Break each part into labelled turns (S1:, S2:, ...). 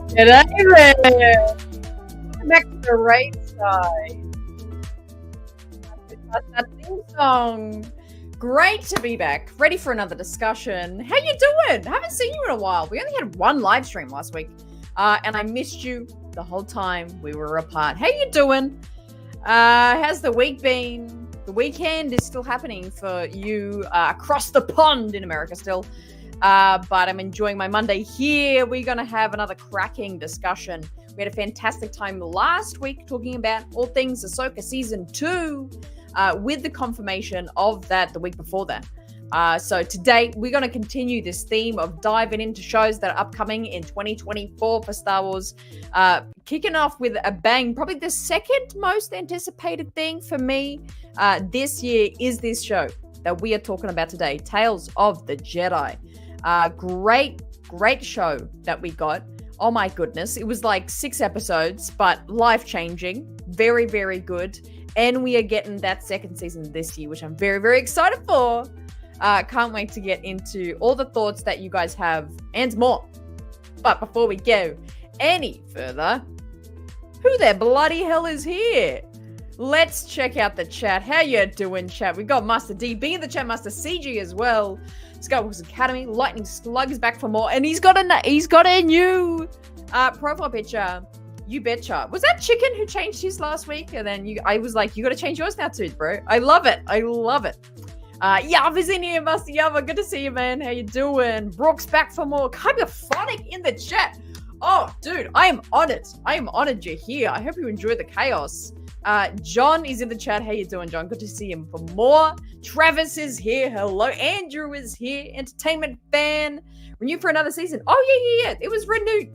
S1: G'day there. Back to the right side. That's that theme song. Great to be back. Ready for another discussion. How you doing? Haven't seen you in a while. We only had one live stream last week. And I missed you the whole time we were apart. How you doing? How's the week been? The weekend is still happening for you across the pond in America still. But I'm enjoying my Monday here. We're going to have another cracking discussion. We had a fantastic time last week talking about all things Ahsoka Season 2 with the confirmation of that the week before that. So today, we're going to continue this theme of diving into shows that are upcoming in 2024 for Star Wars. Kicking off with a bang, probably the second most anticipated thing for me this year is this show that we are talking about today, Tales of the Jedi. Great show that we got. Oh my goodness. It was like 6 episodes, but life-changing. Very, very good. And we are getting that second season this year, which I'm very, very excited for. Can't wait to get into all the thoughts that you guys have and more. But before we go any further, who the bloody hell is here? Let's check out the chat. How you doing, chat? We got Master DB in the chat, Master CG as well. Skywalker's Academy, Lightning Slug is back for more, and he's got a new profile picture. You betcha. Was that Chicken who changed his last week? And then I was like, you got to change yours now too, bro. I love it. Yav is in here, Master Yav. Good to see you, man. How you doing? Brooke's back for more. Kyberphonic in the chat. Oh, dude, I am honored you're here. I hope you enjoy the chaos. John is in the chat. How you doing, John? Good to see him for more. Travis is here. Hello. Andrew is here. Entertainment fan. Renewed for another season. Oh, yeah. It was renewed.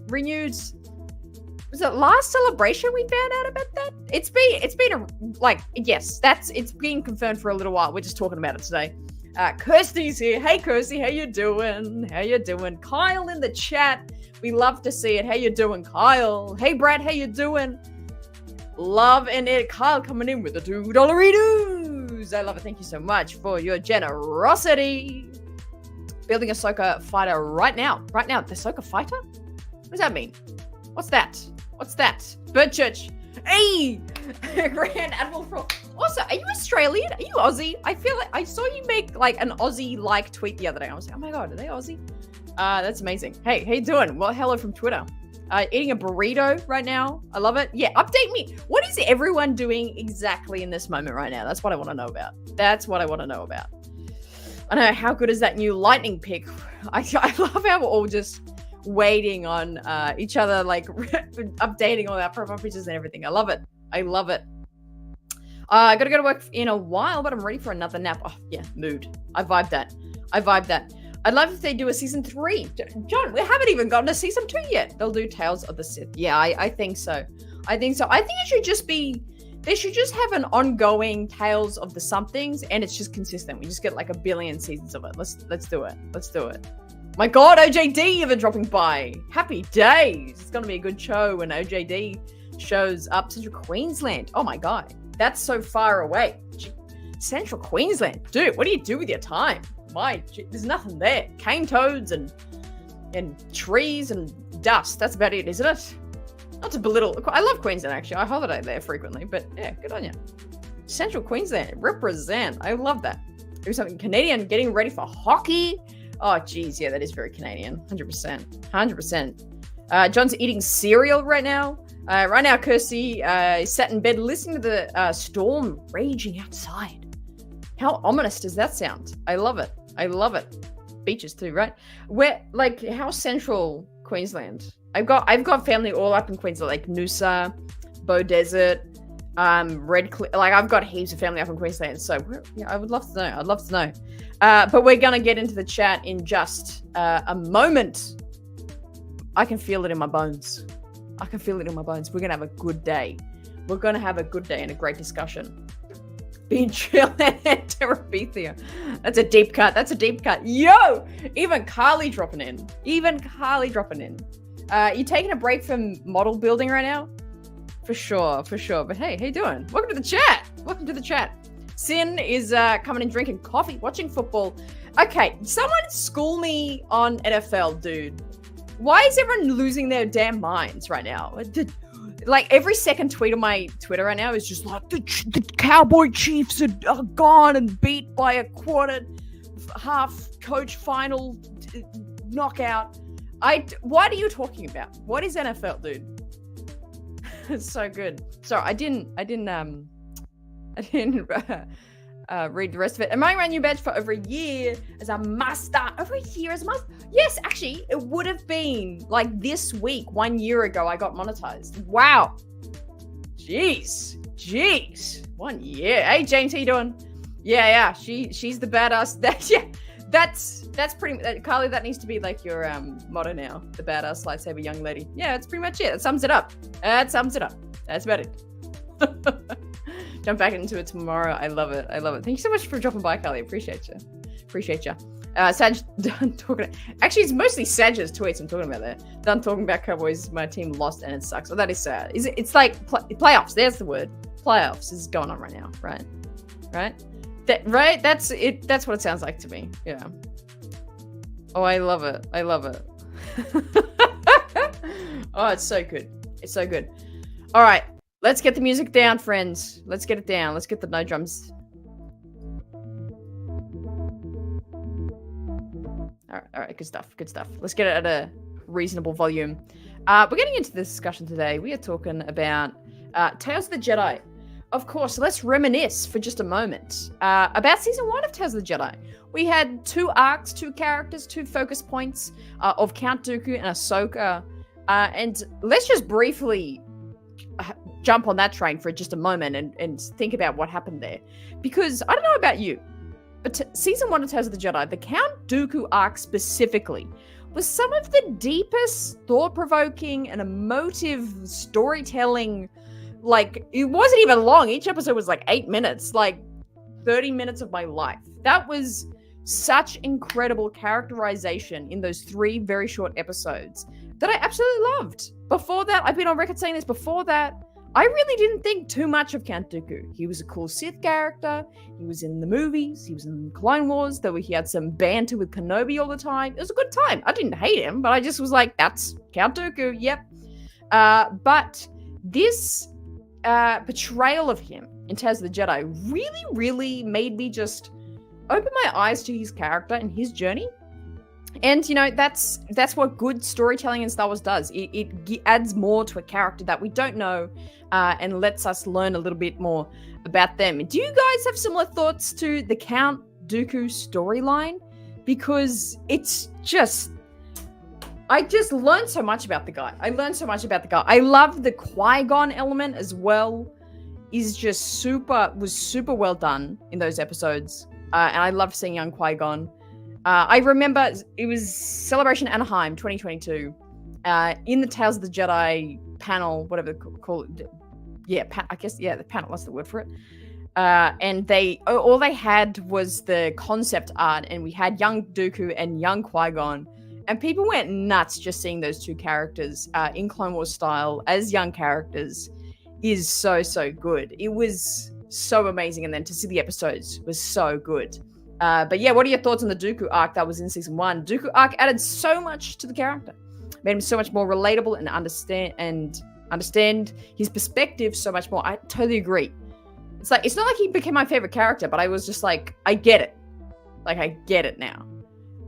S1: Was it last celebration we found out about that? It's been confirmed for a little while. We're just talking about it today. Kirsty's here. Hey, Kirsty. How you doing? Kyle in the chat. We love to see it. How you doing, Kyle? Hey, Brad. How you doing? Love and it. Kyle coming in with the $2 I love it. Thank you so much for your generosity. Building a Ahsoka fighter right now. The Ahsoka fighter? What does that mean? What's that? Bird Church. Hey! Grand Admiral Frost. Also, are you Australian? Are you Aussie? I feel like I saw you make like an Aussie-like tweet the other day. I was like, oh my God, are they Aussie? That's amazing. Hey, how you doing? Well, hello from Twitter. Eating a burrito right now. I love it. Yeah, update me. What is everyone doing exactly in this moment right now? That's what I want to know about. I know, how good is that new lightning pick? I love how we're all just waiting on each other, like updating all our profile pictures and everything. I love it. I gotta go to work in a while, but I'm ready for another nap. Oh yeah, mood. I vibe that. I'd love if they do a season 3. John, we haven't even gotten to season 2 yet. They'll do Tales of the Sith. Yeah, I think so. I think it should just be, they should just have an ongoing Tales of the somethings, and it's just consistent. We just get like a billion seasons of it. Let's do it. My God, OJD even dropping by. Happy days. It's going to be a good show when OJD shows up. Central Queensland. Oh my God. That's so far away. Central Queensland. Dude, what do you do with your time? There's nothing there. Cane toads and trees and dust. That's about it, isn't it? Not to belittle. I love Queensland, actually. I holiday there frequently, but yeah, good on you. Central Queensland. Represent. I love that. Do something Canadian. Getting ready for hockey. Oh, geez. Yeah, that is very Canadian. 100%. John's eating cereal right now. Right now, Kirsty is sat in bed listening to the storm raging outside. How ominous does that sound? I love it. Beaches too, right? How central Queensland? I've got family all up in Queensland, like Noosa, Bow Desert, Red Cliff. Like, I've got heaps of family up in Queensland. So yeah, I would love to know. But we're gonna get into the chat in just a moment. I can feel it in my bones. We're gonna have a good day. And a great discussion. Being chill and Terabithia. That's a deep cut. Yo! Even Carly dropping in. You taking a break from model building right now? For sure. But hey, how you doing? Welcome to the chat. Sin is coming and drinking coffee, watching football. Okay, someone school me on NFL, dude. Why is everyone losing their damn minds right now? Like every second tweet on my Twitter right now is just like the Cowboy Chiefs are gone and beat by a quarter half coach final knockout. What are you talking about? What is NFL, dude? It's so good. Sorry, I didn't read the rest of it. Am I running your badge for over a year as a master? Over a year as a master? Yes, actually, it would have been like this week, 1 year ago, I got monetized. Wow. Jeez. 1 year. Hey, James, how you doing? Yeah. She's the badass. That's pretty. Carly, that needs to be like your motto now. The badass lightsaber young lady. Yeah, that's pretty much it. That sums it up. That's about it. Jump back into it tomorrow. I love it. Thank you so much for dropping by, Carly. Appreciate you. Sag, done talking. Actually, it's mostly Sag's tweets I'm talking about there. Done talking about Cowboys. My team lost and it sucks. Oh, that is sad. It's like playoffs. There's the word. Playoffs is going on right now. Right? Right? That's it. That's what it sounds like to me. Yeah. Oh, I love it. Oh, it's so good. All right. Let's get the music down, friends. Let's get it down. Let's get the no drums. All right. Good stuff. Let's get it at a reasonable volume. We're getting into this discussion today. We are talking about Tales of the Jedi. Of course, let's reminisce for just a moment about season 1 of Tales of the Jedi. We had 2 arcs, 2 characters, 2 focus points of Count Dooku and Ahsoka. And let's just briefly jump on that train for just a moment and think about what happened there. Because I don't know about you, but season 1 of Tales of the Jedi, the Count Dooku arc specifically, was some of the deepest, thought-provoking, and emotive storytelling. Like, it wasn't even long. Each episode was like 8 minutes, like 30 minutes of my life. That was such incredible characterization in those 3 very short episodes that I absolutely loved. Before that, I've been on record saying this, before that, I really didn't think too much of Count Dooku. He was a cool Sith character. He was in the movies. He was in Clone Wars. He had some banter with Kenobi all the time. It was a good time. I didn't hate him, but I just was like, that's Count Dooku. Yep. But this portrayal of him in Tales of the Jedi really, really made me just open my eyes to his character and his journey. And, you know, that's what good storytelling in Star Wars does. It adds more to a character that we don't know and lets us learn a little bit more about them. Do you guys have similar thoughts to the Count Dooku storyline? Because it's just... I just learned so much about the guy. I love the Qui-Gon element as well. Was super well done in those episodes. And I loved seeing young Qui-Gon. I remember it was Celebration Anaheim 2022. In the Tales of the Jedi panel, whatever they call it. Yeah, the panel, that's the word for it. And all they had was the concept art, and we had young Dooku and young Qui-Gon. And people went nuts just seeing those 2 characters in Clone Wars style as young characters is so good. It was so amazing. And then to see the episodes was so good. But yeah, what are your thoughts on the Dooku arc that was in season 1? Dooku arc added so much to the character. Made him so much more relatable and understand his perspective so much more. I totally agree. It's not like he became my favorite character, but I was just like, I get it. Like, I get it now.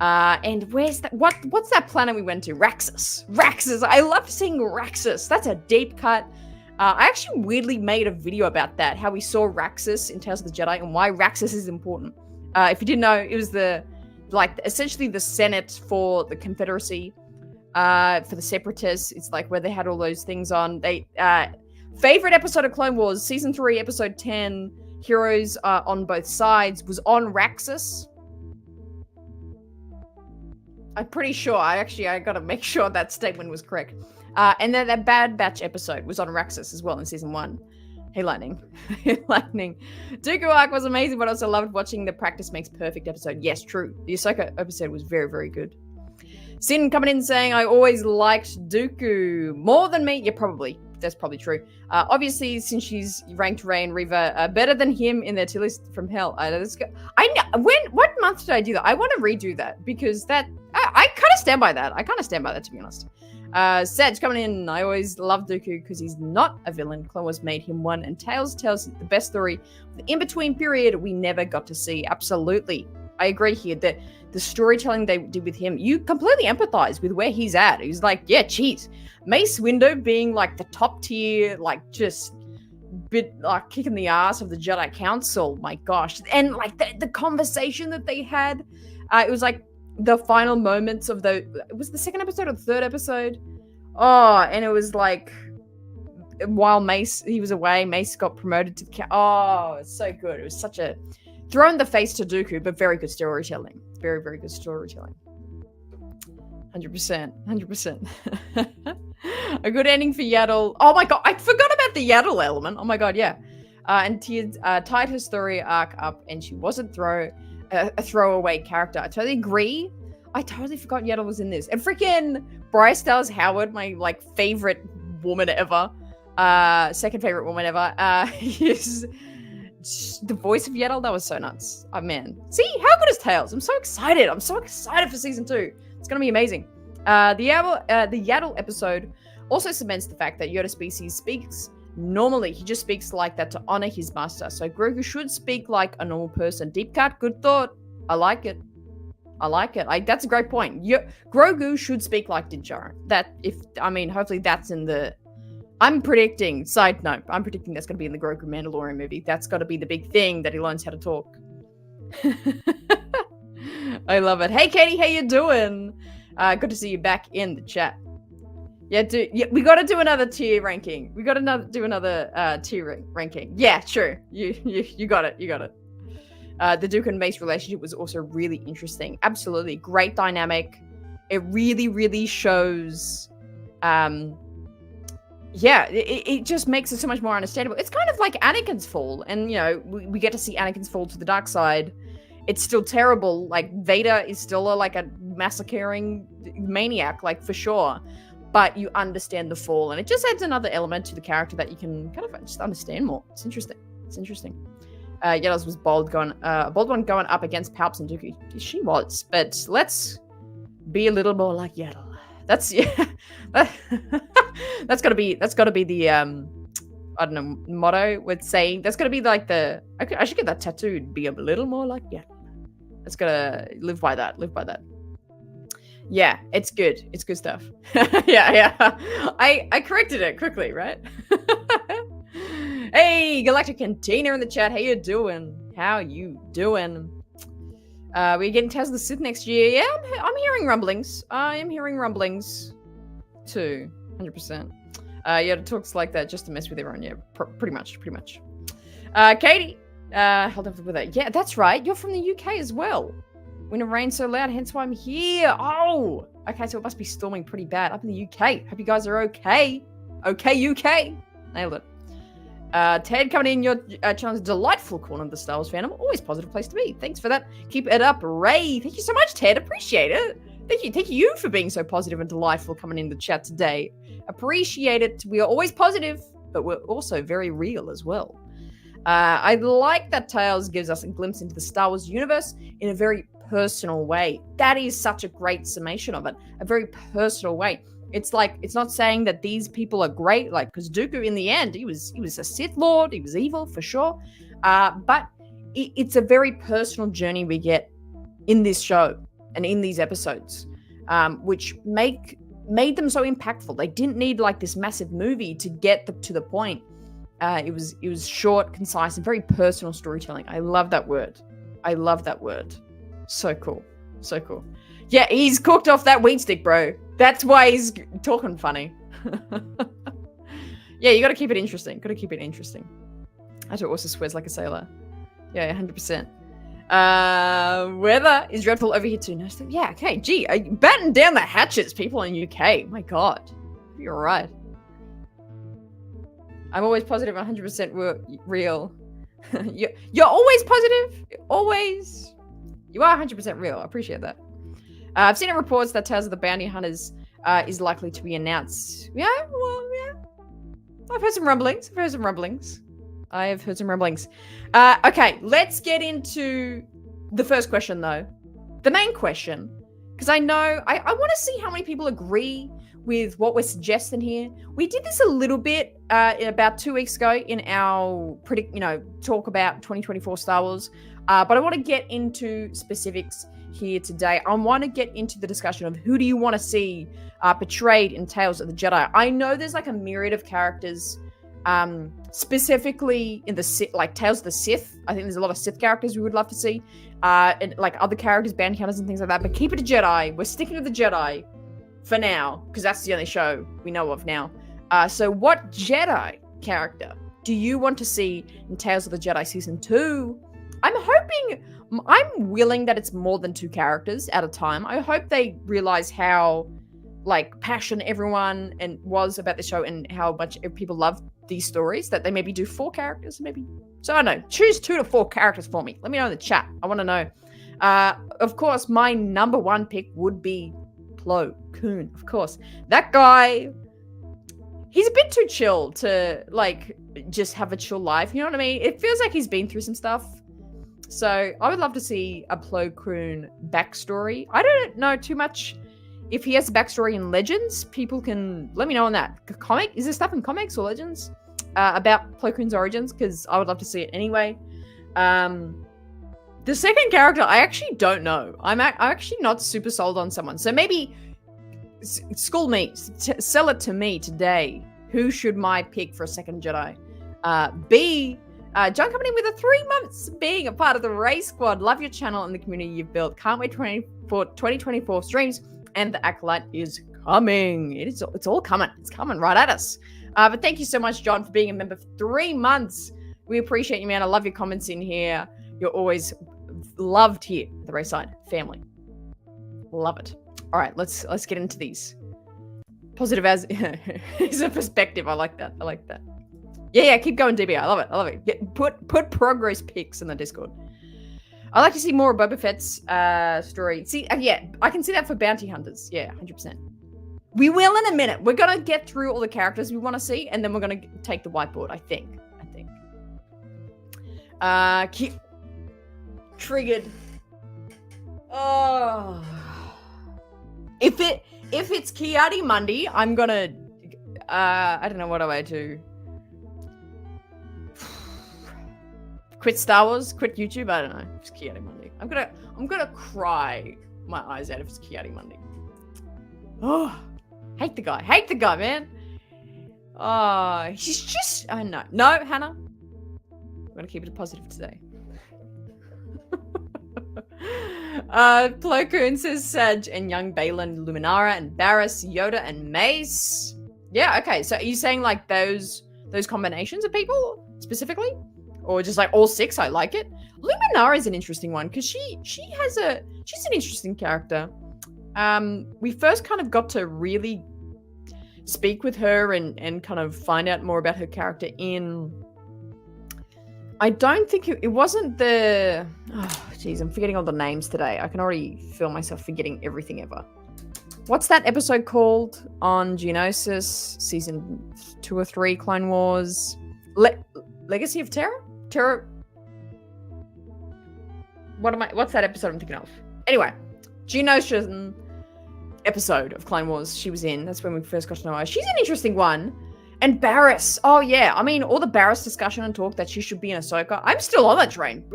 S1: And where's that? What's that planet we went to? Raxus. I love seeing Raxus. That's a deep cut. I actually weirdly made a video about that, how we saw Raxus in Tales of the Jedi and why Raxus is important. If you didn't know, it was essentially the Senate for the Confederacy, for the Separatists. It's like where they had all those things on. Favorite episode of Clone Wars, season 3, episode 10, Heroes on Both Sides, was on Raxus. I'm pretty sure. I gotta make sure that statement was correct. And then that Bad Batch episode was on Raxus as well in season 1. Hey, Lightning. Dooku arc was amazing, but I also loved watching the Practice Makes Perfect episode. Yes, true. The Ahsoka episode was very, very good. Sin coming in saying, I always liked Dooku more than me. Yeah, probably. That's probably true. Obviously, since she's ranked Rey and Reva better than him in their tier list from hell. What month did I do that? I want to redo that because I I kind of stand by that. To be honest. Sedge coming in. I always loved Dooku because he's not a villain. Clone Wars made him one, and Tales tells the best story. The in-between period we never got to see. Absolutely. I agree here that the storytelling they did with him, you completely empathize with where he's at. He's like, yeah, geez. Mace Windu being like the top tier, like just bit like kicking the ass of the Jedi Council. My gosh. And like the conversation that they had, it was like the final moments of it was the second episode or the third episode. Oh, and it was like while he was away, Mace got promoted to the it's so good. It was such a throw in the face to Dooku, but very good storytelling. Very, very good storytelling. 100%. A good ending for Yaddle. Oh my god, I forgot about the Yaddle element. Oh my god, yeah. And tied her story arc up, and she wasn't a throwaway character. I totally agree. I totally forgot Yaddle was in this. And freaking Bryce Dallas Howard, my like favorite woman ever, second favorite woman ever, is the voice of Yaddle. That was so nuts. Oh man, see how good is Tales? I'm so excited. For season 2. It's gonna be amazing. The Yaddle episode also cements the fact that Yoda species speaks normally. He just speaks like that to honor his master. So Grogu should speak like a normal person. Deep cut, good thought. I like it. That's a great point. Grogu should speak like Din Djarin. Hopefully that's in the. I'm predicting that's going to be in the Grogu Mandalorian movie. That's got to be the big thing that he learns how to talk. I love it. Hey, Katie, how you doing? Good to see you back in the chat. Yeah, we got to do another tier ranking. We got to do another tier ranking. Yeah, sure. You got it. The Duke and Mace relationship was also really interesting. Absolutely. Great dynamic. It really, really shows... it just makes it so much more understandable. It's kind of like Anakin's fall. And, we get to see Anakin's fall to the dark side. It's still terrible. Like, Vader is still a massacring maniac, like, for sure. But you understand the fall. And it just adds another element to the character that you can kind of just understand more. It's interesting. Yaddle's was bold one going up against Palps and Dooku. She was. But let's be a little more like Yaddle. That's gotta be the I don't know, motto with saying. That's gotta be like I should get that tattooed. Be a little more like Yaddle. That's gotta live by that. Yeah, it's good. It's good stuff. yeah. I corrected it quickly, right? Hey, Galactic Container in the chat. How you doing? We're getting Tales of the Sith next year. Yeah, I'm hearing rumblings. I am hearing rumblings too. 100%. It talks like that just to mess with everyone. Yeah, pretty much. Katie, hold on with that. Yeah, that's right. You're from the UK as well. When it rains so loud, hence why I'm here. Oh, okay, so it must be storming pretty bad up in the UK. Hope you guys are okay. Okay, UK. Nailed it. Ted coming in your channel's delightful corner of the Star Wars fandom. Always positive place to be. Thanks for that. Keep it up, Ray. Thank you so much, Ted. Appreciate it. Thank you for being so positive and delightful coming in the chat today. Appreciate it. We are always positive, but we're also very real as well. I like that Tales gives us a glimpse into the Star Wars universe in a very personal way. That is such a great summation of it. A very personal way. It's like, it's not saying that these people are great, like, because Dooku in the end, he was a Sith Lord, he was evil for sure. But it's a very personal journey we get in this show and in these episodes, which made them so impactful. They didn't need like this massive movie to get to the point. It was short, concise, and very personal storytelling. I love that word. So cool. Yeah, he's cooked off that wheat stick, bro. That's why he's talking funny. Yeah, you got to keep it interesting. Ato also swears like a sailor. Yeah, 100%. Weather is dreadful over here too. No, yeah, okay. Gee, batten down the hatches, people in UK. My God, you're right. I'm always positive, 100% real. You're always positive. Always. You are 100% real. I appreciate that. I've seen in reports that Tales of the Bounty Hunters is likely to be announced. Yeah. I've heard some rumblings. Okay, let's get into the first question, though. The main question. Because I know, I want to see how many people agree with what we're suggesting here. We did this a little bit about 2 weeks ago in our talk about 2024 Star Wars. But I want to get into specifics here today. I want to get into the discussion of who do you want to see portrayed in Tales of the Jedi. I know there's like a myriad of characters, specifically in the Tales of the Sith. I think there's a lot of Sith characters we would love to see, and like other characters, band counters and things like that. But keep it a Jedi. We're sticking with the Jedi for now because that's the only show we know of now. So what Jedi character do you want to see in Tales of the Jedi Season 2? I'm willing that it's more than 2 characters at a time. I hope they realize how like passionate everyone and was about the show and how much people love these stories that they maybe do 4 characters, maybe. So I don't know. Choose 2 to 4 characters for me. Let me know in the chat. I want to know. Of course, my number 1 pick would be Plo Koon. Of course, that guy. He's a bit too chill to like just have a chill life. You know what I mean? It feels like he's been through some stuff. So I would love to see a Plo Koon backstory. I don't know too much if he has a backstory in Legends. People can let me know on that. Is there stuff in comics or Legends about Plo Koon's origins? Because I would love to see it anyway. The second character, I actually don't know. I'm actually not super sold on someone. So maybe school me, sell it to me today. Who should my pick for a second Jedi? B. John coming in with a 3 months being a part of the Race Squad. Love your channel and the community you've built. Can't wait for 2024 streams. And the Acolyte is coming. It's all coming. It's coming right at us. But thank you so much, John, for being a member for 3 months. We appreciate you, man. I love your comments in here. You're always loved here, the Race Side family. Love it. All right, let's get into these. Positive as is a perspective. I like that. Yeah, keep going, DB. I love it. Put progress pics in the Discord. I like to see more of Boba Fett's story. See, yeah, I can see that for bounty hunters. Yeah, 100%. We will in a minute. We're gonna get through all the characters we want to see, and then we're gonna take the whiteboard. I think. Keep triggered. Oh, if it's Kiadi Mundi, I'm gonna. I don't know what do I do. Quit Star Wars, quit YouTube. I don't know. It's Kiadi Mundi. I'm gonna cry my eyes out if it's Kiadi Mundi. Oh, hate the guy, man. Oh, he's just. I know. No, Hannah. I'm gonna keep it positive today. Plo Koon says Saj and young Balin, Luminara and Barriss, Yoda and Mace. Yeah, okay. So are you saying like those combinations of people specifically? Or just like all 6? I like it. Luminara is an interesting one because she's an interesting character. We first kind of got to really speak with her and kind of find out more about her character in. I don't think it wasn't the. Oh, jeez, I'm forgetting all the names today. I can already feel myself forgetting everything ever. What's that episode called on Geonosis? Season 2 or 3, Clone Wars. Legacy of Terror? Terror. What's that episode I'm thinking of? Anyway, Geonosis episode of Clone Wars she was in. That's when we first got to know her. She's an interesting one. And Barriss. Oh, yeah. I mean, all the Barriss discussion and talk that she should be in Ahsoka. I'm still on that train.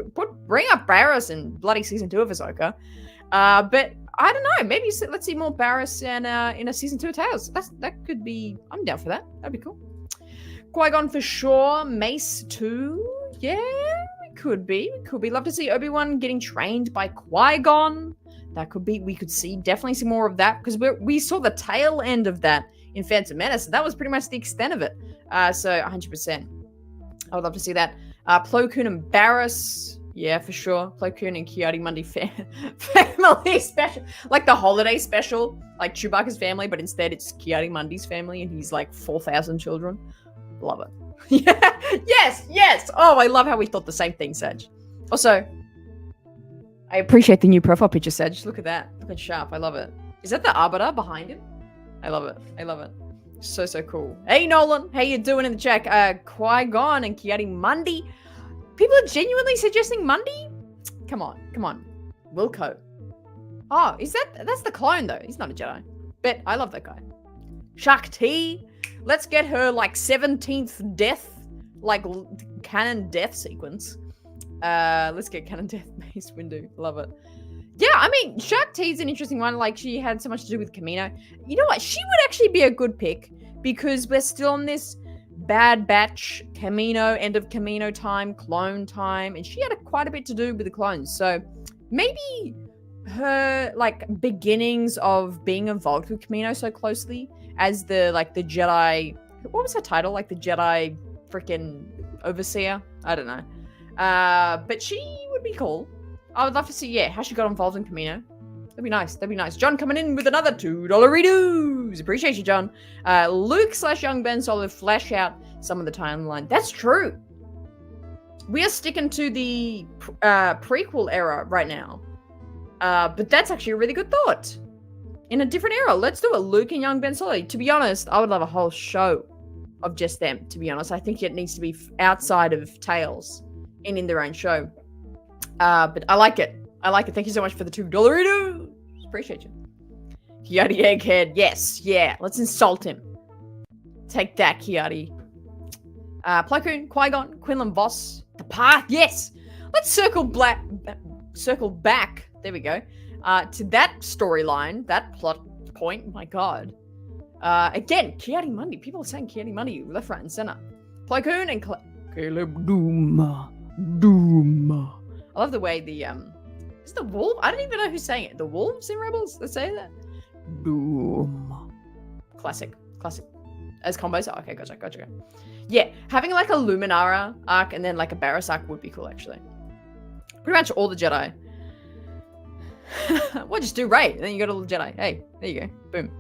S1: Bring up Barriss in bloody season 2 of Ahsoka. But I don't know. Maybe let's see more Barriss in a season 2 of Tales. That could be. I'm down for that. That'd be cool. Qui-Gon for sure. Mace too. Yeah, we could be. Love to see Obi-Wan getting trained by Qui-Gon. That could be. We could definitely see more of that because we saw the tail end of that in Phantom Menace. That was pretty much the extent of it. So 100%. I would love to see that. Plo Koon and Barriss. Yeah, for sure. Plo Koon and Kiadi Mundi family special. Like the holiday special. Like Chewbacca's family, but instead it's Kiadi Mundi's family and he's like 4,000 children. Love it. Yeah. Yes. Oh, I love how we thought the same thing, Saj. Also, I appreciate the new profile picture, Saj. Look at that. Look at sharp. I love it. Is that the Arbiter behind him? I love it. So cool. Hey, Nolan. How you doing in the chat? Qui-Gon and Kiadi Mundi. People are genuinely suggesting Mundi? Come on. Wilco. Oh, that's the clone though. He's not a Jedi. But I love that guy. Shakti. Let's get her like 17th death, like canon death sequence. Let's get canon death Mace Windu. Love it. Yeah, I mean, Shakti's an interesting one. Like, she had so much to do with Kamino. You know what? She would actually be a good pick because we're still on this Bad Batch, Kamino, end of Kamino time, clone time, and she had quite a bit to do with the clones. So maybe her like beginnings of being involved with Kamino so closely as the Jedi. What was her title? Like the Jedi freaking overseer? I don't know. But she would be cool. I would love to see, yeah, how she got involved in Kamino. That'd be nice. That'd be nice. John coming in with another $2 redos. Appreciate you, John. Luke/young Ben Solo flesh out some of the timeline. That's true. We are sticking to the prequel era right now. But that's actually a really good thought. In a different era. Let's do it. Luke and young Ben Solo. To be honest, I would love a whole show of just them, to be honest. I think it needs to be outside of Tales and in their own show. But I like it. I like it. Thank you so much for the $2 redos. Appreciate you. Kiadi Egghead. Yes. Yeah. Let's insult him. Take that, Kiadi. Plo Koon, Qui-Gon, Quinlan Voss. The Path. Yes. Let's circle back. There we go. To that storyline, that plot point. My God. Again, Kiadi Mundi. People are saying Kiadi Mundi left, right, and center. Plo Koon and Caleb Doom. I love the way the is the wolf? I don't even know who's saying it. The wolves in Rebels that say that. Doom. Classic. As combos. Oh, okay, gotcha. Yeah, having like a Luminara arc and then like a Barriss arc would be cool actually. Pretty much all the Jedi. Well, just do Rey, and then you got all the Jedi. Hey, there you go. Boom.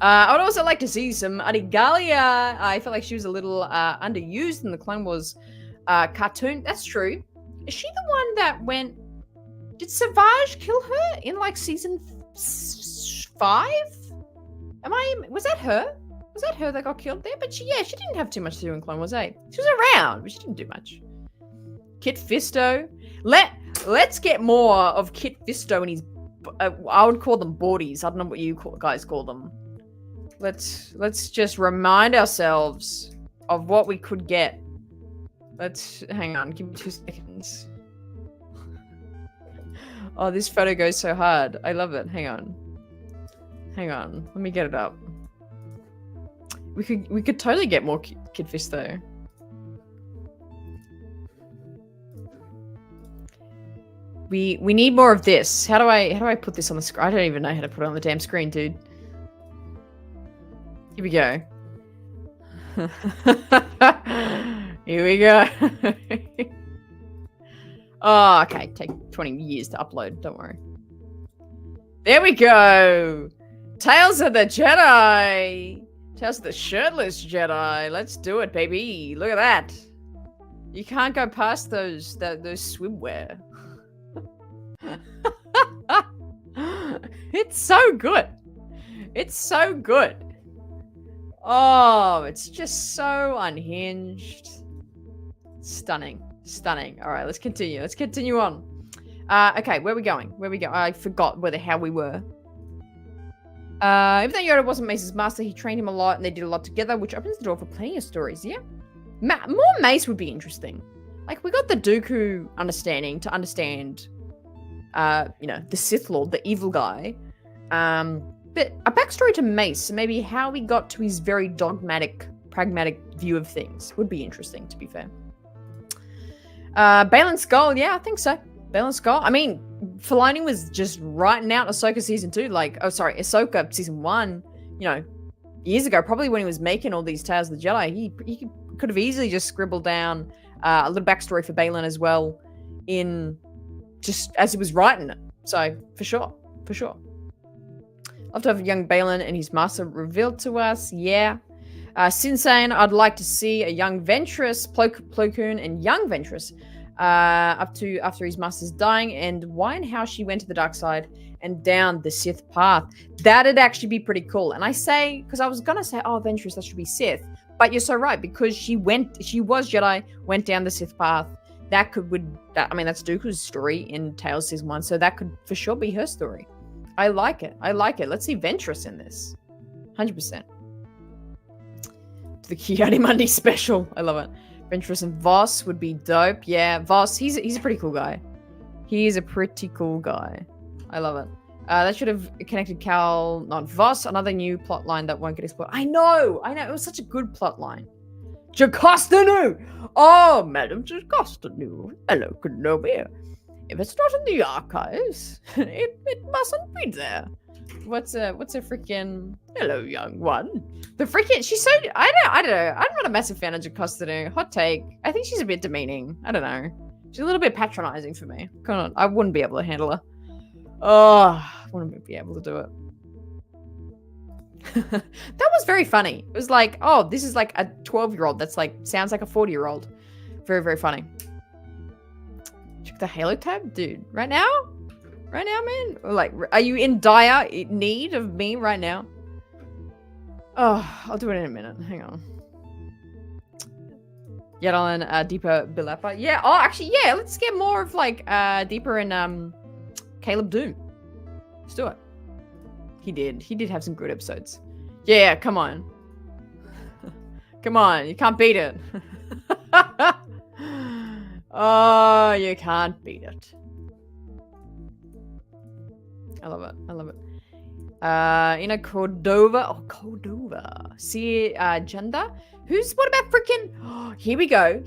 S1: I would also like to see some Adigalia. I felt like she was a little underused in the Clone Wars cartoon. That's true. Is she the one that went... Did Savage kill her in like season 5? Was that her? Was that her that got killed there? But she didn't have too much to do in Clone Wars, eh? She was around, but she didn't do much. Kit Fisto. Let's get more of Kit Fisto and his... I would call them boardies. I don't know what you guys call them. Let's just remind ourselves of what we could get. Hang on, give me 2 seconds. Oh, this photo goes so hard. I love it. Hang on. Let me get it up. We could totally get more Kid Fisto. We need more of this. How do I put this on the screen? I don't even know how to put it on the damn screen, dude. Here we go. Here we go. Oh, okay. Take 20 years to upload. Don't worry. There we go. Tales of the Jedi. Tales of the Shirtless Jedi. Let's do it, baby. Look at that. You can't go past those swimwear. It's so good. It's so good. Oh, it's just so unhinged. Stunning. All right, let's continue. Let's continue on. Okay, where are we going? I forgot how we were. Even though Yoda wasn't Mace's master, he trained him a lot and they did a lot together, which opens the door for plenty of stories, yeah? More Mace would be interesting. Like, we got the Dooku understanding to understand, the Sith Lord, the evil guy. But a backstory to Mace, maybe how he got to his very dogmatic, pragmatic view of things would be interesting, to be fair. Baylan Skoll, yeah, I think so. Baylan Skoll. I mean, Filoni was just writing out Ahsoka season 2, Ahsoka season 1, years ago, probably when he was making all these Tales of the Jedi. He could have easily just scribbled down a little backstory for Baylan as well, in just as he was writing it. So, for sure. Love to have young Baylan and his master revealed to us. Yeah. Sinsane, I'd like to see a young Ventress, Plo Koon and young Ventress up to after his master's dying, and why and how she went to the dark side and down the Sith path. That'd actually be pretty cool. And I say, because I was going to say, oh, Ventress, that should be Sith. But you're so right, because she was Jedi, went down the Sith path. That's Dooku's story in Tales Season 1, so that could for sure be her story. I like it. I like it. Let's see Ventress in this. 100%. The Kiani Mundi special. I love it. Ventress and Voss would be dope. Yeah, Voss, he's a pretty cool guy. He is a pretty cool guy. I love it. That should have connected Cal, not Voss. Another new plot line that won't get explored. I know. It was such a good plot line. Jocostanu! Oh, Madam Jocostanu. Hello, Kenobi. If it's not in the archives, it mustn't be there. What's a freaking hello, young one? The freaking she's so I don't know. I'm not a massive fan of Jocostanu. Hot take. I think she's a bit demeaning. I don't know. She's a little bit patronizing for me. I wouldn't be able to handle her. Oh, I wouldn't be able to do it. That was very funny. It was like, oh, this is like a 12-year-old that's like sounds like a 40-year-old. Very, very funny. Check the Halo tab, dude. Right now? Right now, man? Like, are you in dire need of me right now? Oh, I'll do it in a minute. Hang on. Yadalin, Deeper Bilepa. Yeah, oh, actually, yeah, let's get more of like Deeper and Caleb Doom. Let's do it. He did have some good episodes. Yeah, come on. Come on, you can't beat it. Oh, you can't beat it. I love it. I love it. Cordova. Oh, Cordova. See, Janda. What about freaking? Oh, here we go.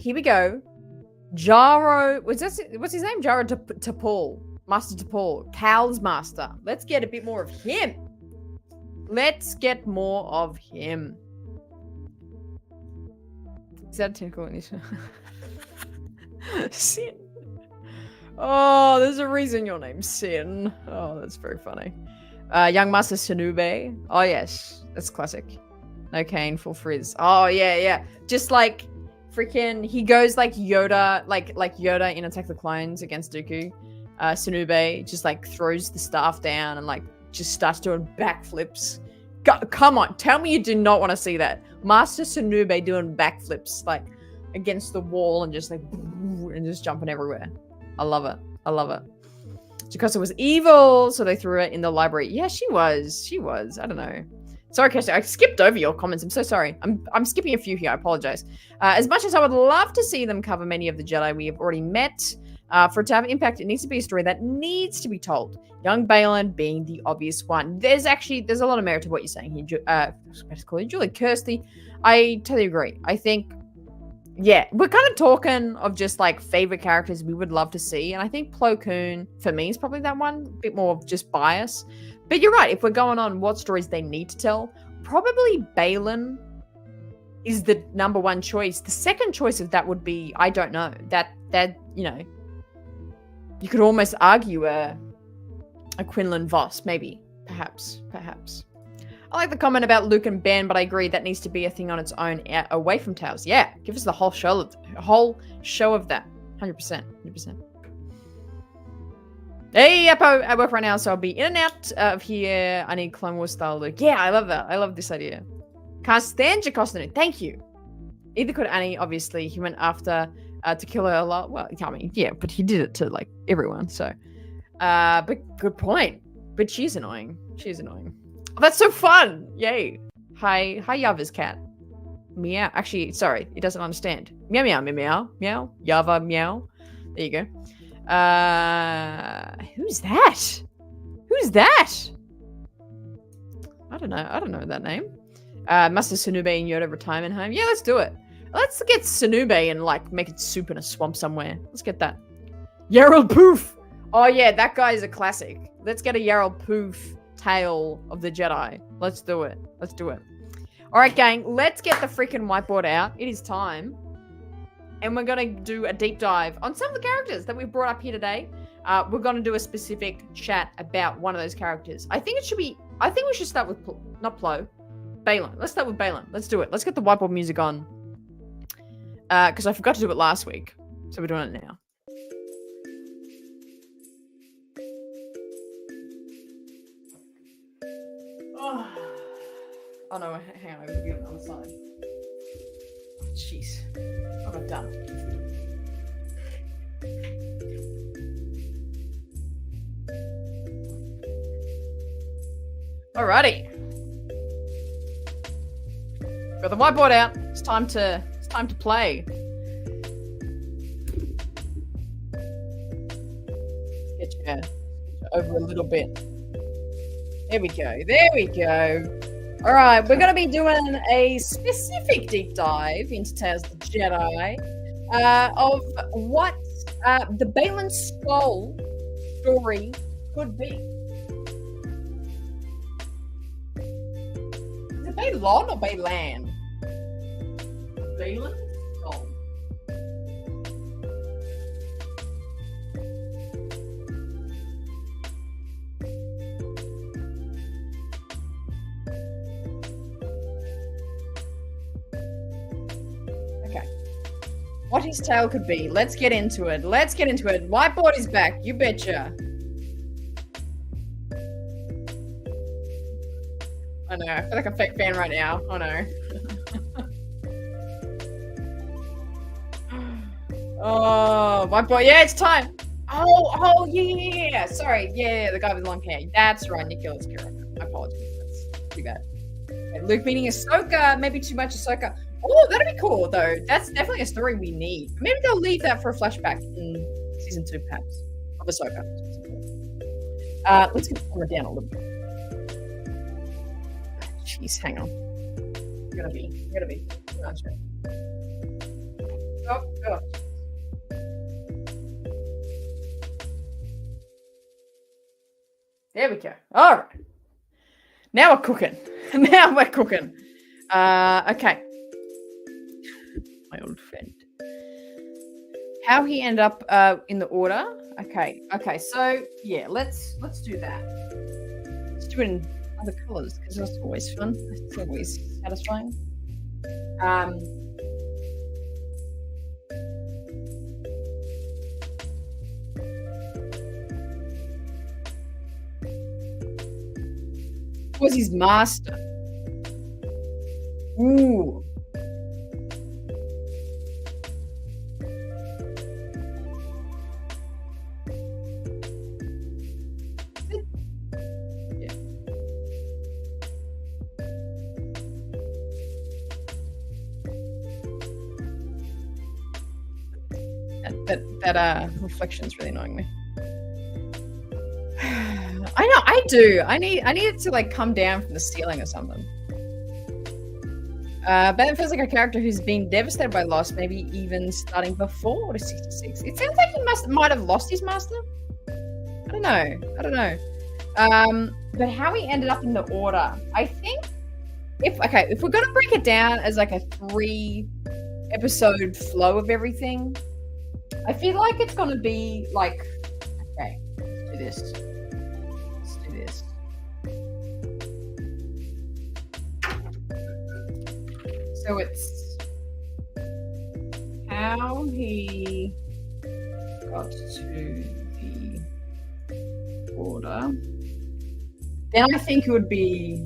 S1: Jaro. What's his name? Jaro Tapul. Master Tapul. Cal's master. Let's get a bit more of him. Is that a tentacle in his... Sin. Oh, there's a reason your name's Sin. Oh, that's very funny. Young Master Sinube. Oh, yes. That's classic. No Kane, full frizz. Oh, yeah. Just like freaking... He goes like Yoda, like Yoda in Attack the Clones against Dooku. Sinube just like throws the staff down and like just starts doing backflips. Come on. Tell me you do not want to see that. Master Sinube doing backflips like against the wall and just like... and just jumping everywhere. I love it. Jocasta was evil, so they threw it in the library. Yeah, she was. I don't know. Sorry, Kirsty, I skipped over your comments. I'm so sorry. I'm skipping a few here. I apologize. As much as I would love to see them cover many of the Jedi we have already met, for it to have impact, it needs to be a story that needs to be told. Young Balin being the obvious one. There's a lot of merit to what you're saying here. I was about to call you Julie Kirsty. I totally agree. I think, yeah, we're kind of talking of just like favorite characters we would love to see. And I think Plo Koon, for me, is probably that one. A bit more of just bias. But you're right. If we're going on what stories they need to tell, probably Balin is the number one choice. The second choice of that would be, I don't know, that you could almost argue a Quinlan Voss, maybe, perhaps. I like the comment about Luke and Ben, but I agree that needs to be a thing on its own, away from Tales. Yeah, give us the whole show of that. 100%. Hey, I work right now, so I'll be in and out of here. I need Clone Wars style Luke. Yeah, I love that. I love this idea. Can't stand Jocostanu. Thank you. Either could Annie, obviously. He went after to kill her a lot. Well, I mean, yeah, but he did it to, like, everyone, so. But good point. But she's annoying. Oh, that's so fun. Yay. Hi, Yava's cat. Meow. Actually, sorry, it doesn't understand. Meow, meow, meow, meow, meow. Yava, meow. There you go. Who's that? I don't know that name. Master Sinube in Yoda retirement home. Yeah, let's do it. Let's get Sinube and like make it soup in a swamp somewhere. Let's get that. Yarrel Poof. Oh yeah, that guy is a classic. Let's get a Yarrel Poof Tale of the Jedi. Let's do it. All right, gang. Let's get the freaking whiteboard out. It is time. And we're going to do a deep dive on some of the characters that we've brought up here today. We're going to do a specific chat about one of those characters. I think we should start with, not Plo, Balin. Let's start with Balin. Let's do it. Let's get the whiteboard music on. Because I forgot to do it last week. So we're doing it now. Oh no, hang on. I'm going to get it on the side. Jeez. I got done. Alrighty. Got the whiteboard out. It's time to play. Get you over a little bit. There we go. There we go. All right, we're going to be doing a specific deep dive into Tales of the Jedi of what the Balin Skull story could be. Is it Balon or Balan? Balin Skull. What his tale could be. Let's get into it. Let's get into it. Whiteboard is back. You betcha. I know. I feel like a fake fan right now. I know. Oh, whiteboard. Yeah, it's time. Oh, yeah. Sorry. Yeah, the guy with the long hair. That's right. Nicholas character. I apologize. That's too bad. Okay, Luke meeting Ahsoka. Maybe too much Ahsoka. Oh, that'd be cool, though. That's definitely a story we need. Maybe they'll leave that for a flashback in season 2, perhaps. Of Ahsoka. Let's get the camera down a little bit. Jeez, hang on. Gotta be. Oh. There we go. All right. Now we're cooking. Okay. My old friend. How he ended up in the order. Okay, so yeah, let's do that. Let's do it in other colors because that's always fun. It's always satisfying. Was his master? Ooh. That reflection is really annoying me. I know, I do. I need it to like come down from the ceiling or something. Ben feels like a character who's been devastated by loss, maybe even starting before Order 66. It sounds like he might have lost his master. I don't know. But how he ended up in the order, I think if we're gonna break it down as like a 3-episode flow of everything, I feel like it's gonna be like, okay, let's do this. So it's how he got to the order. Then I think it would be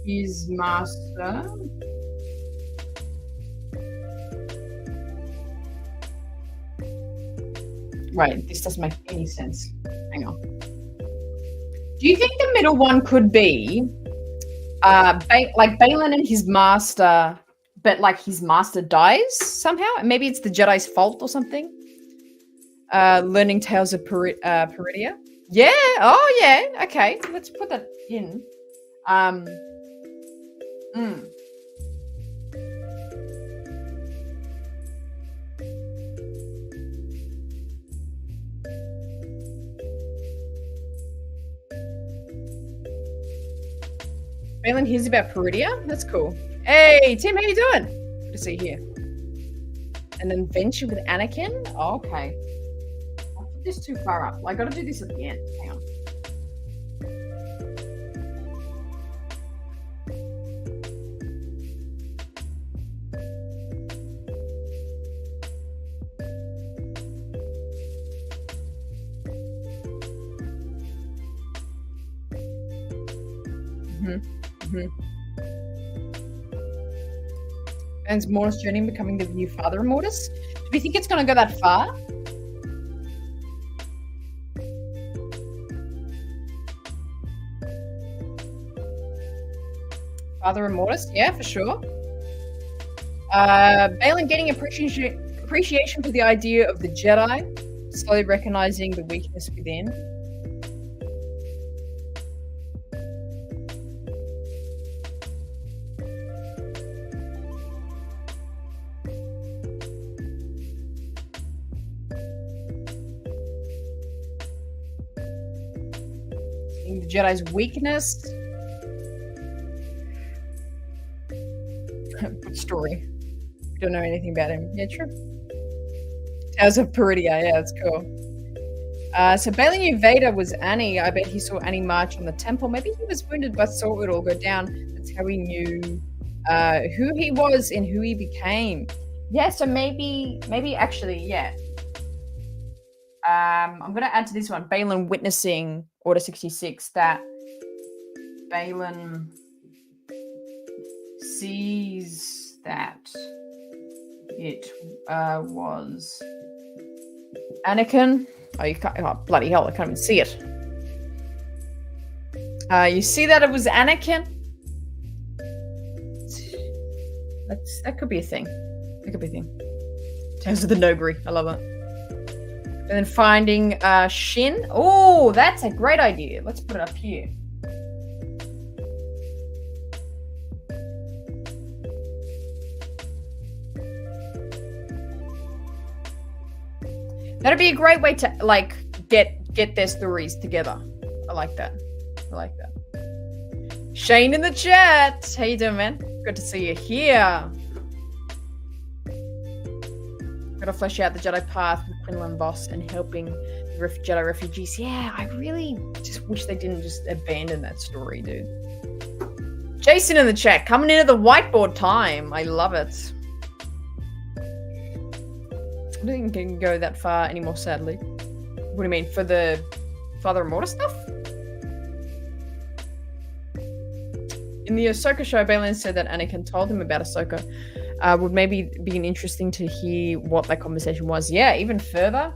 S1: his master. Right, this doesn't make any sense. Hang on. Do you think the middle one could be like Balin and his master, but like his master dies somehow? And maybe it's the Jedi's fault or something? Learning Tales of Peridia? Yeah. Oh, yeah. Okay. Let's put that in. Balin hears about Peridia? That's cool. Hey, Tim, how you doing? Good to see you here. An adventure with Anakin? Oh, okay. I'll put this too far up. I gotta do this at the end. Hang on. And Mortis journey becoming the new father of Mortis. Do we think it's going to go that far? Father Immortus, yeah, for sure. Balin getting appreciation for the idea of the Jedi, slowly recognizing the weakness within. Seeing the Jedi's weakness. Good story. Don't know anything about him. Yeah, true. Tales of Peridia, yeah, that's cool. So Bailey knew Vader was Annie. I bet he saw Annie march on the temple. Maybe he was wounded but saw it all go down. That's how he knew who he was and who he became. Yeah, so maybe actually, yeah. I'm gonna add to this one. Balin witnessing Order 66 that Balin sees that it was Anakin. Oh, you can't! Oh, bloody hell! I can't even see it. You see that it was Anakin? That could be a thing. That could be a thing. Tales of the Nogri. I love it. And then finding Shin. Oh, that's a great idea. Let's put it up here. That'd be a great way to like get their stories together. I like that. I like that. Shane in the chat. How you doing, man? Good to see you here. Gotta flesh out the Jedi path with Quinlan Voss and helping the Jedi refugees. Yeah, I really just wish they didn't just abandon that story, dude. Jason in the chat, coming into the whiteboard time. I love it. I don't think it can go that far anymore, sadly. What do you mean? For the Father Immortus stuff? In the Ahsoka show, Balin said that Anakin told him about Ahsoka. Would maybe be interesting to hear what that conversation was. Yeah, even further.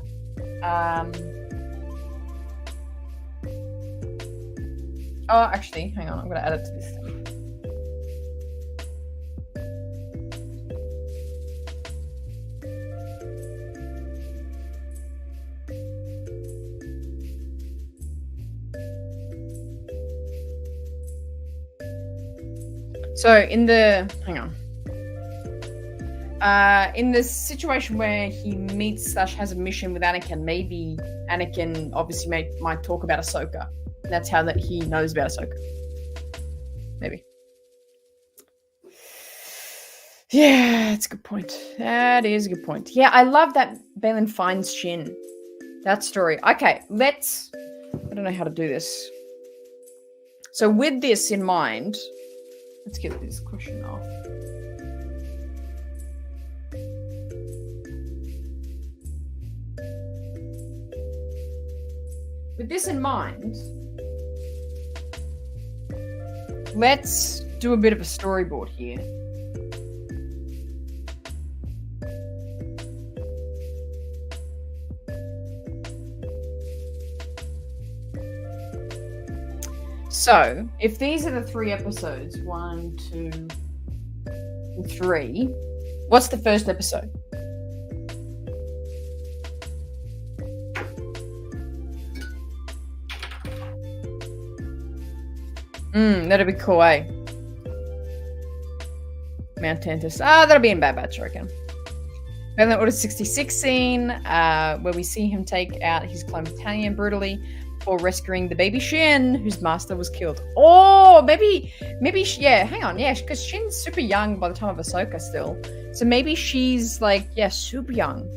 S1: Oh, actually, hang on. I'm going to add it to this. So in the in the situation where he meets / has a mission with Anakin, maybe Anakin obviously might talk about Ahsoka. That's how that he knows about Ahsoka. Maybe. Yeah, that's a good point. That is a good point. Yeah, I love that Balin finds Shin. That story. Okay, I don't know how to do this. So with this in mind, let's get this question off. With this in mind, let's do a bit of a storyboard here. So, if these are the 3 episodes, 1, 2, 3, what's the first episode? That'd be cool, eh? Mount Tantus. That'll be in Bad Batch, I reckon. And the Order 66 scene, where we see him take out his clone battalion brutally before rescuing the baby Shin, whose master was killed. Oh, maybe, yeah, hang on, yeah, because Shin's super young by the time of Ahsoka still. So maybe she's like, yeah, super young.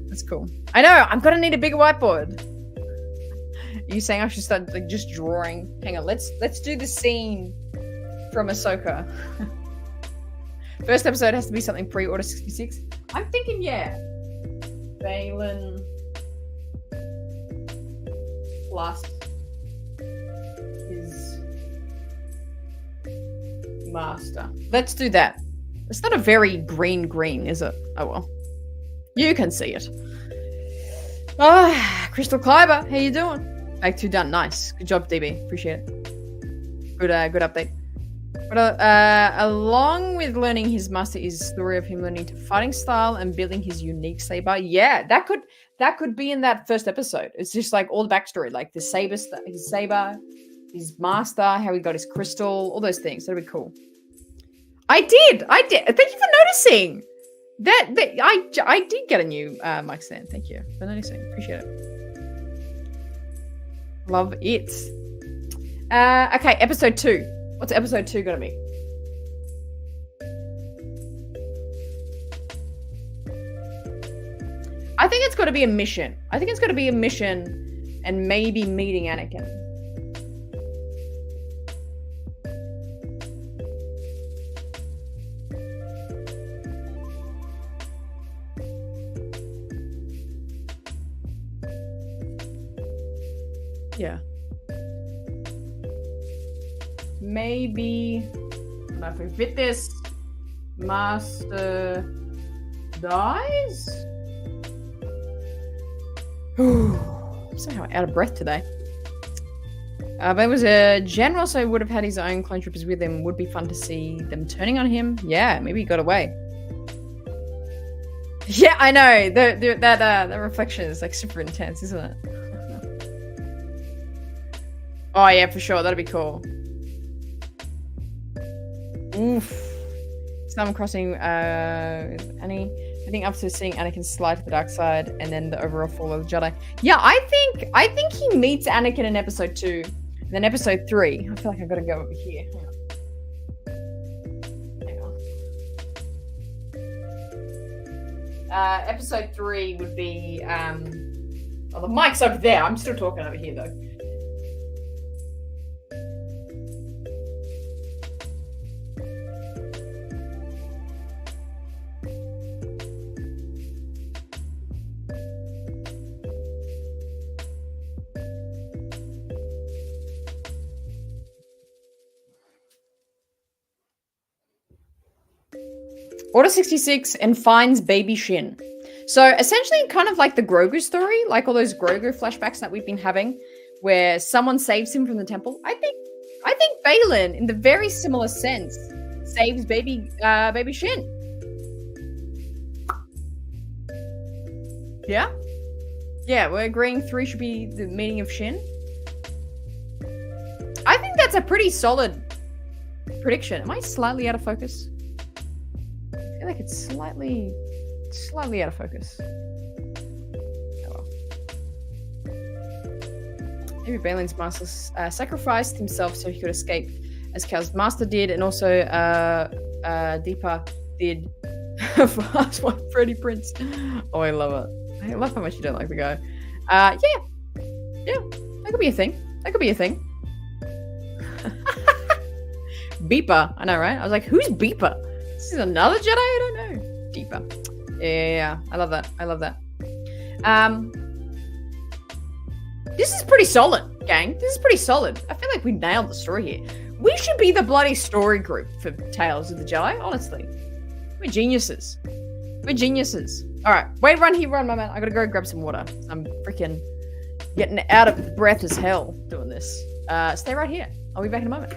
S1: That's cool. I know, I'm gonna need a bigger whiteboard. Are you saying I should start like just drawing? Hang on, let's do the scene from Ahsoka. First episode has to be something pre-Order 66. I'm thinking, yeah, Balin plus his master. Let's do that. It's not a very green, is it? Oh well. You can see it. Crystal Kleiber, how you doing? Back 2 done. Nice. Good job, DB. Appreciate it. Good update. But along with learning his master is the story of him learning to fighting style and building his unique saber. Yeah, that could be in that first episode. It's just like all the backstory, like the saber, his saber, his master, how he got his crystal, all those things. That'd be cool. I did. Thank you for noticing. I did get a new mic stand. Thank you for noticing. Appreciate it. Love it. Okay, episode 2. What's episode 2 gonna be? I think it's got to be a mission. I think it's got to be a mission and maybe meeting Anakin. Yeah. Maybe if we fit this, Master dies. I'm somehow out of breath today. But it was a general, so he would have had his own clone troopers with him. Would be fun to see them turning on him. Yeah, maybe he got away. Yeah, I know. That reflection is like super intense, isn't it? Oh yeah, for sure. That'd be cool. Oof. Some crossing Annie. I think up to seeing Anakin slide to the dark side and then the overall fall of the Jedi. Yeah, I think he meets Anakin in episode 2. And then episode 3. I feel like I've got to go over here. Hang on. Episode 3 would be oh, the mic's over there. I'm still talking over here though. Order 66 and finds baby Shin. So essentially kind of like the Grogu story, like all those Grogu flashbacks that we've been having where someone saves him from the temple. I think Balin, in the very similar sense, saves baby Shin. Yeah? Yeah, we're agreeing 3 should be the meaning of Shin. I think that's a pretty solid prediction. Am I slightly out of focus? I feel like it's slightly out of focus. Oh well. Maybe Balin's master sacrificed himself so he could escape, as Cal's master did, and also Deepa did for Last One, Freddie Prince. Oh, I love it. I love how much you don't like the guy. Yeah, that could be a thing. Beeper, I know, right? I was like, who's Beeper? This is another Jedi? I don't know. Deeper. Yeah, I love that. This is pretty solid, gang. This is pretty solid. I feel like we nailed the story here. We should be the bloody story group for Tales of the Jedi, honestly. We're geniuses. All right, wait, run, my man. I gotta go grab some water. I'm freaking getting out of breath as hell doing this. Stay right here. I'll be back in a moment.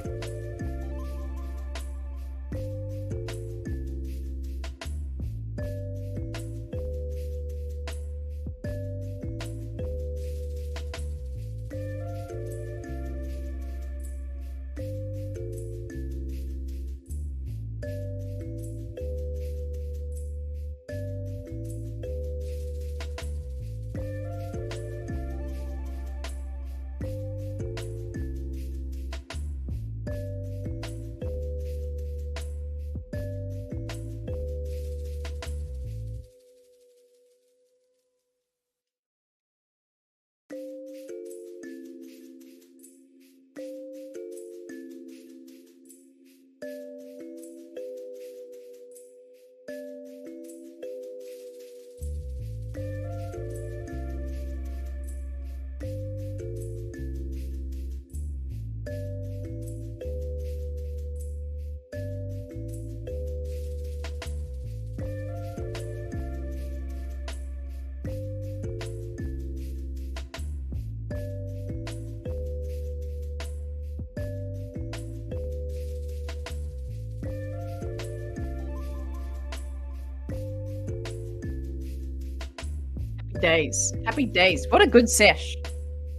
S1: days. Happy days. What a good sesh.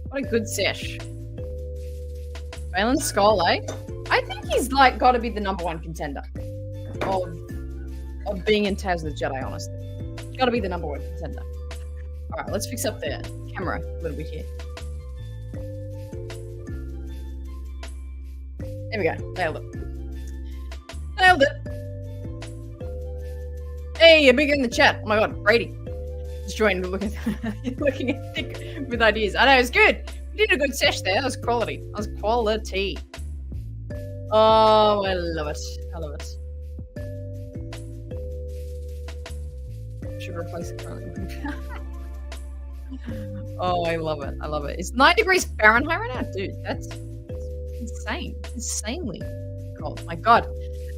S1: What a good sesh. Valen Skull, eh? I think he's like got to be the number one contender of being in Tales of the Jedi, honestly. Got to be the number one contender. All right, let's fix up the camera a little bit here. There we go. Nailed it. Nailed it. Hey, you're big in the chat. Oh my god, Brady. Just joined looking at thick with ideas. I know, it's good. You did a good sesh there. That was quality. That was quality. Oh, I love it. I love it. Should replace it currently. Oh, I love it. I love it. It's 9 degrees Fahrenheit right now? Dude, that's insane. Insanely cold. My god.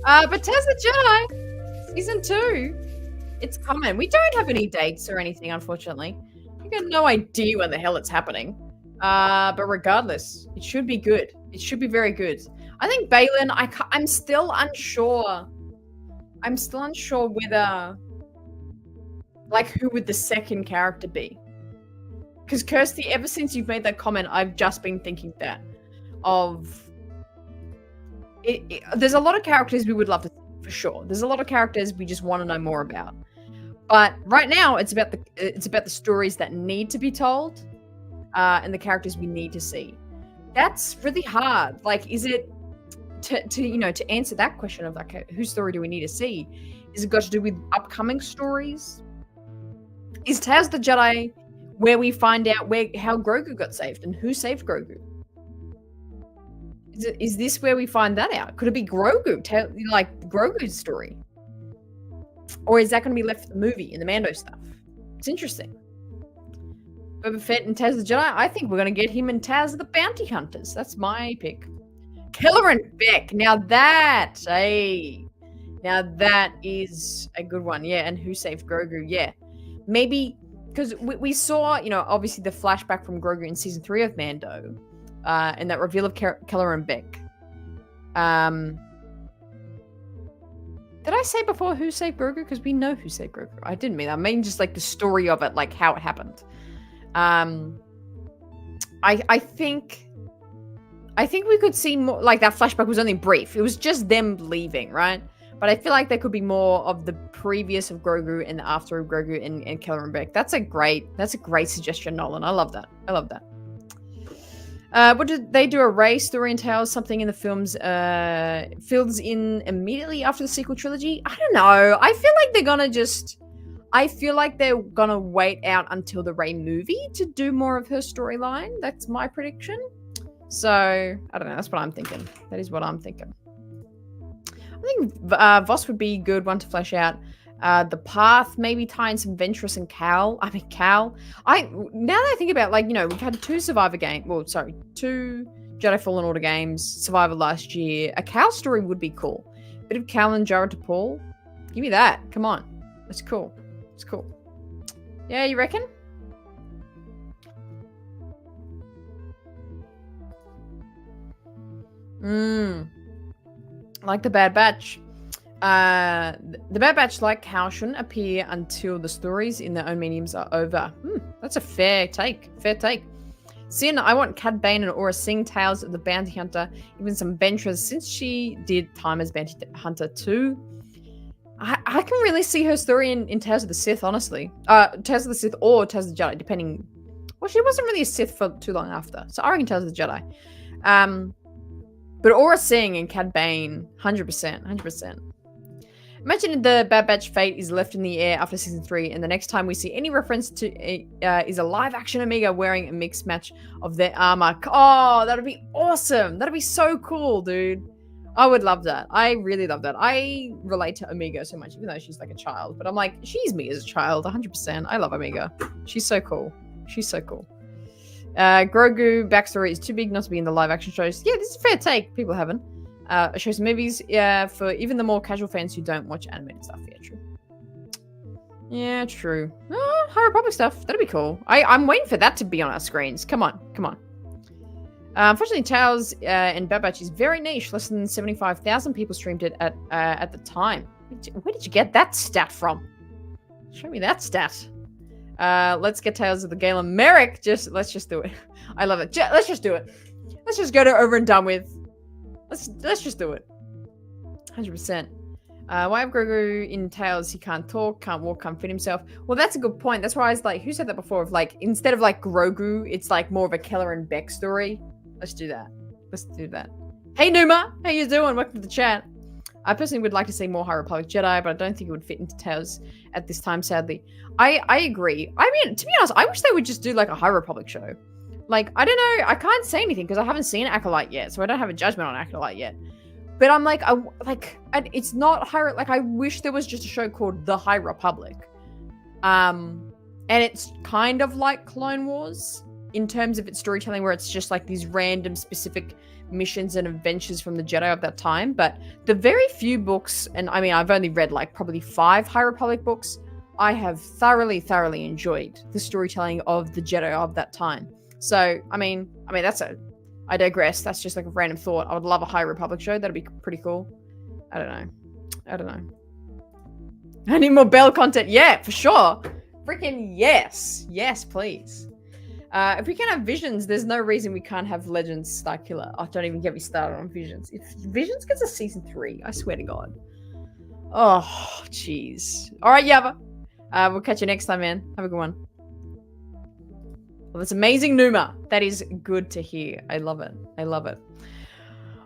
S1: But Tales of the Jedi, Season 2, it's coming. We don't have any dates or anything, unfortunately. We got no idea when the hell it's happening. But regardless, it should be good. It should be very good. I think Balin, I'm still unsure. I'm still unsure whether, like, who would the second character be? Because Kirsty, ever since you've made that comment, I've just been thinking that of there's a lot of characters we would love to see, for sure. There's a lot of characters we just want to know more about. But right now, it's about the stories that need to be told, and the characters we need to see. That's really hard. Like, is it to answer that question of like whose story do we need to see? Is it got to do with upcoming stories? Is Tales of the Jedi where we find out how Grogu got saved and who saved Grogu? Is this where we find that out? Could it be Grogu, like Grogu's story? Or is that going to be left for the movie and the Mando stuff? It's interesting. Boba Fett and Tales of the Jedi, I think we're going to get him in Tales of the Bounty Hunters. That's my pick. Keller and Beck. Now that is a good one. Yeah, and who saved Grogu? Yeah. Maybe, because we saw, obviously the flashback from Grogu in Season 3 of Mando, and that reveal of Keller and Beck. Did I say before who saved Grogu? Because we know who saved Grogu. I didn't mean that. I mean just like the story of it, like how it happened. I think we could see more, like that flashback was only brief. It was just them leaving, right? But I feel like there could be more of the previous of Grogu and the after of Grogu and Keller and Beck. That's a great suggestion, Nolan. I love that. What did they do? A Rey story and Tales, something in the films fills in immediately after the sequel trilogy? I don't know. I feel like they're gonna wait out until the Rey movie to do more of her storyline. That's my prediction. So I don't know. That's what I'm thinking. That is what I'm thinking. I think Voss would be a good one to flesh out. The Path, maybe tie in some Ventress and Cal. Now that I think about, like, we've had 2 Survivor games. Well, sorry, 2 Jedi Fallen Order games. Survivor last year. A Cal story would be cool. Bit of Cal and Jared to Paul. Give me that. Come on. That's cool. It's cool. Yeah, you reckon? Like the Bad Batch. The Bad Batch, like Cal, shouldn't appear until the stories in their own mediums are over. That's a fair take. Sin, I want Cad Bane and Aura Singh, Tales of the Bounty Hunter, even some Ventress, since she did time as Bounty Hunter too. I can really see her story in Tales of the Sith, honestly. Tales of the Sith or Tales of the Jedi, depending. Well, she wasn't really a Sith for too long after, so I reckon Tales of the Jedi. But Aura Singh and Cad Bane, 100%. Imagine the Bad Batch fate is left in the air after Season 3, and the next time we see any reference to is a live-action Omega wearing a mixed match of their armor. Oh, that would be awesome. That would be so cool, dude. I would love that. I really love that. I relate to Omega so much, even though she's like a child. But I'm like, she's me as a child, 100%. I love Omega. She's so cool. Grogu backstory is too big not to be in the live-action shows. Yeah, this is a fair take. People haven't. Shows and movies, for even the more casual fans who don't watch animated stuff. Yeah, true. High Republic stuff. That'd be cool. I'm waiting for that to be on our screens. Come on. Unfortunately, Tales and Bad Batch is very niche. Less than 75,000 people streamed it at the time. Where did you get that stat from? Show me that stat. Let's get Tales of the Galen Merrick. Let's just do it. I love it. Let's just do it. Let's just get it over and done with. Let's just do it. 100%. Why have Grogu in Tales? He can't talk, can't walk, can't fit himself. Well, that's a good point. That's why I was like, who said that before? Of like, instead of like Grogu, it's like more of a Keller and Beck story. Let's do that. Let's do that. Hey Numa, how you doing? Welcome to the chat. I personally would like to see more High Republic Jedi, but I don't think it would fit into Tales at this time, sadly. I agree. I mean, to be honest, I wish they would just do like a High Republic show. Like, I don't know. I can't say anything because I haven't seen Acolyte yet, so I don't have a judgment on Acolyte yet. But I'm like, it's not High. Like, I wish there was just a show called The High Republic, and it's kind of like Clone Wars in terms of its storytelling, where it's just like these random specific missions and adventures from the Jedi of that time. But the very few books, and I mean, I've only read like probably 5 High Republic books. I have thoroughly enjoyed the storytelling of the Jedi of that time. So, I mean, I digress. That's just like a random thought. I would love a High Republic show. That'd be pretty cool. I don't know. I need more Bell content. Yeah, for sure. Freaking yes. Yes, please. If we can have Visions, there's no reason we can't have Legends Starkiller. Oh, don't even get me started on Visions. If Visions gets a season 3, I swear to God. Oh, jeez. All right, Yava. We'll catch you next time, man. Have a good one. Well, that's amazing, Numa. That is good to hear. I love it.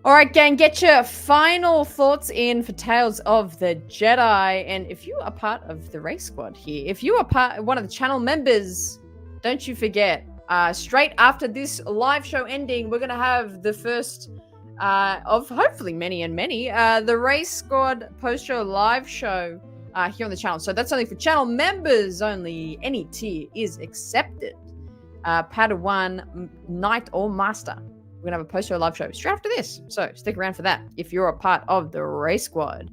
S1: All right, gang, get your final thoughts in for Tales of the Jedi. And if you are part of the race squad here, if you are one of the channel members, don't you forget, straight after this live show ending, we're going to have the first of hopefully many, the race squad post-show live show here on the channel. So that's only for channel members only. Any tier is accepted. Padawan, Knight, or Master. We're going to have a post-show live show straight after this. So stick around for that if you're a part of the race squad.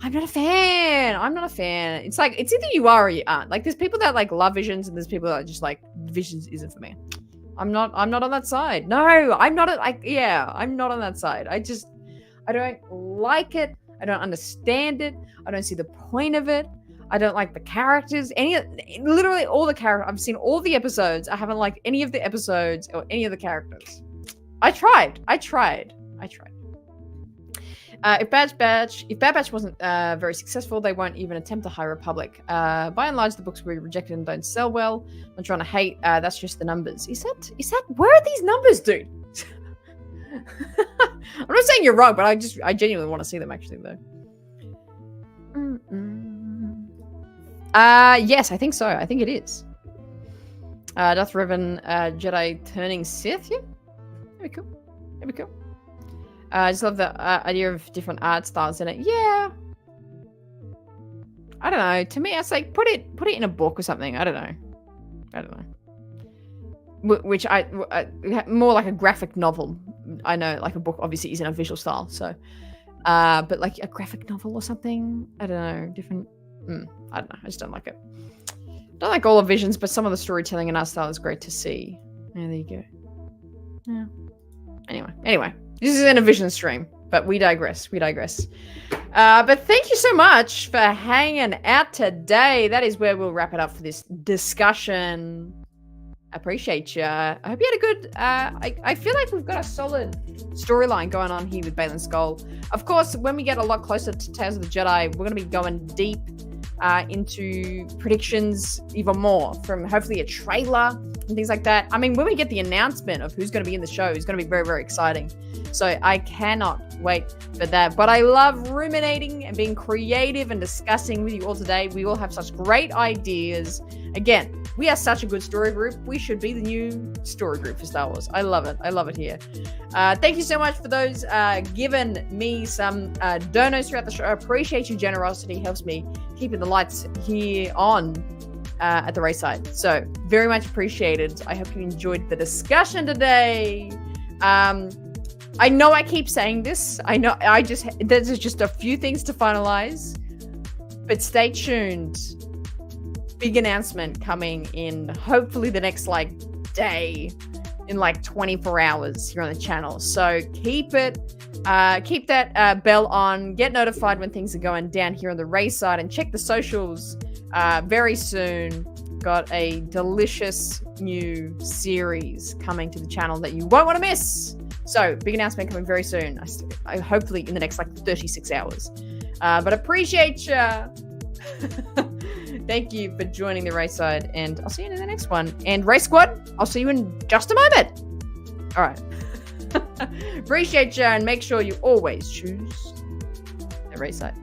S1: I'm not a fan. It's like, it's either you are or you aren't. Like, there's people that like love Visions, and there's people that are just like, Visions isn't for me. I'm not on that side. No, I'm not on that side. I don't like it. I don't understand it. I don't see the point of it. I don't like the characters. Literally all the characters. I've seen all the episodes. I haven't liked any of the episodes or any of the characters. I tried. If Bad Batch wasn't very successful, they won't even attempt a High Republic. By and large, the books were rejected and don't sell well. I'm trying to hate. That's just the numbers. Is that? Where are these numbers, dude? I'm not saying you're wrong, but I genuinely want to see them actually, though. Yes, I think so. I think it is. Darth Revan, Jedi turning Sith. Yeah, that'd be cool. I just love the idea of different art styles in it. Yeah. I don't know. To me, it's like put it in a book or something. I don't know. Which more like a graphic novel. I know, like a book obviously isn't a visual style, so. But like a graphic novel or something. I don't know. Different. I don't know. I just don't like it. Don't like all of Visions, but some of the storytelling and art style is great to see. Yeah, there you go. Yeah. Anyway. This isn't a Vision stream, but we digress. But thank you so much for hanging out today. That is where we'll wrap it up for this discussion. I appreciate you. I hope you had a good... I feel like we've got a solid storyline going on here with Baylan Skoll. Of course, when we get a lot closer to Tales of the Jedi, we're going to be going deep into predictions even more from hopefully a trailer and things like that. I mean, when we get the announcement of who's going to be in the show, it's going to be very, very exciting. So I cannot wait for that. But I love ruminating and being creative and discussing with you all today. We all have such great ideas. Again, we are such a good story group. We should be the new story group for Star Wars. I love it here. Thank you so much for those giving me some donos throughout the show. I appreciate your generosity. It helps me keeping the lights here on at the race side. So very much appreciated. I hope you enjoyed the discussion today. I know I keep saying this. I know there's just a few things to finalize, but stay tuned. Big announcement coming in hopefully the next day, in 24 hours here on the channel. So keep that bell on, get notified when things are going down here on the race side, and check the socials very soon. got a delicious new series coming to the channel that you won't want to miss. So, big announcement coming very soon. I hopefully in the next 36 hours. But appreciate ya. Thank you for joining the Race Side, and I'll see you in the next one. And Race Squad, I'll see you in just a moment. All right. Appreciate ya, and make sure you always choose the Race Side.